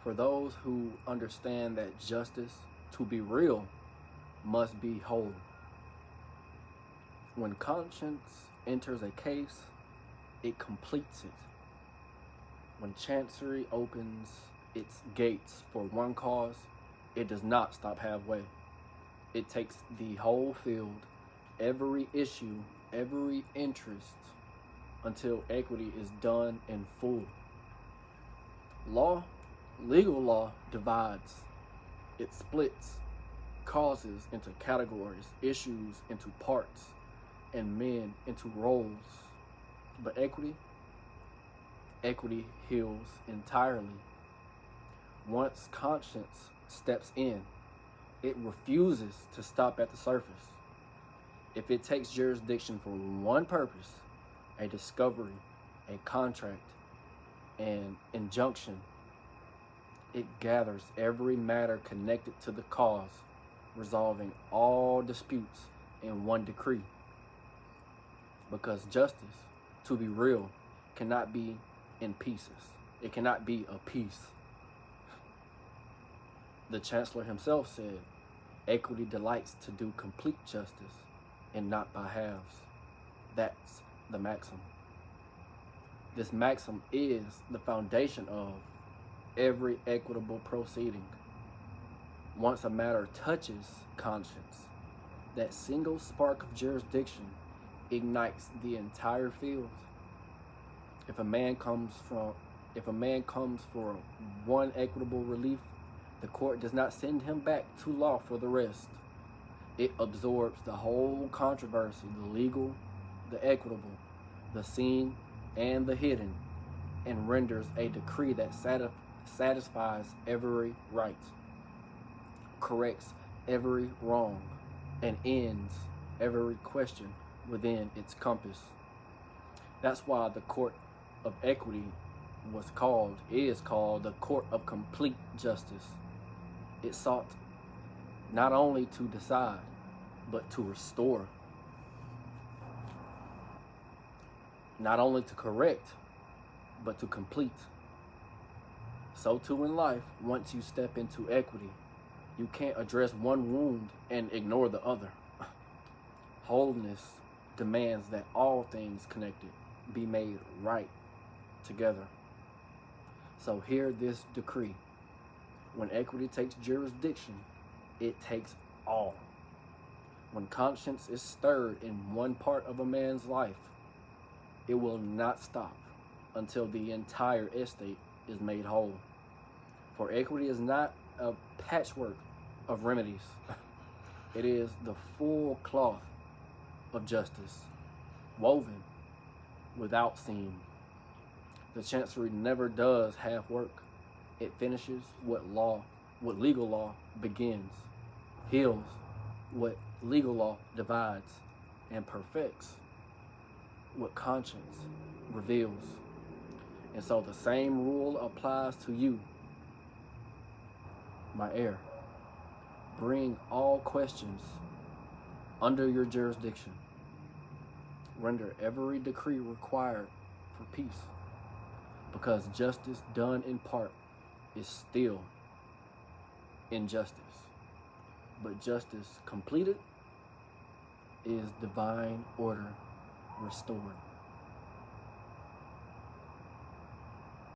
For those who understand that justice, to be real, must be whole. When conscience enters a case, it completes it. When Chancery opens its gates for one cause, it does not stop halfway. It takes the whole field, every issue, every interest, until equity is done in full. Legal law divides. It splits causes into categories, issues into parts, and men into roles. But equity heals entirely. Once conscience steps in, it refuses to stop at the surface. If it takes jurisdiction for one purpose, a discovery, a contract, an injunction, it gathers every matter connected to the cause, resolving all disputes in one decree. Because justice, to be real, cannot be in pieces. It cannot be a piece. The Chancellor himself said, equity delights to do complete justice and not by halves. That's the maxim. This maxim is the foundation of every equitable proceeding. Once a matter touches conscience, that single spark of jurisdiction ignites the entire field. If a man comes for one equitable relief, the court does not send him back to law for the rest. It absorbs the whole controversy, the legal, the equitable, the seen, and the hidden, and renders a decree that satisfies every right, corrects every wrong, and ends every question within its compass. That's why the Court of Equity is called the Court of Complete Justice. It sought not only to decide, but to restore. Not only to correct, but to complete. So too in life, once you step into equity, you can't address one wound and ignore the other. Wholeness demands that all things connected be made right together. So hear this decree. When equity takes jurisdiction, it takes all. When conscience is stirred in one part of a man's life, it will not stop until the entire estate is made whole. For equity is not a patchwork of remedies. It is the full cloth of justice, woven without seam. The Chancery never does half work. It finishes what legal law begins, heals what legal law divides, and perfects what conscience reveals. And so the same rule applies to you, my heir. Bring all questions under your jurisdiction. Render every decree required for peace, because justice done in part is still injustice. But justice completed is divine order restored.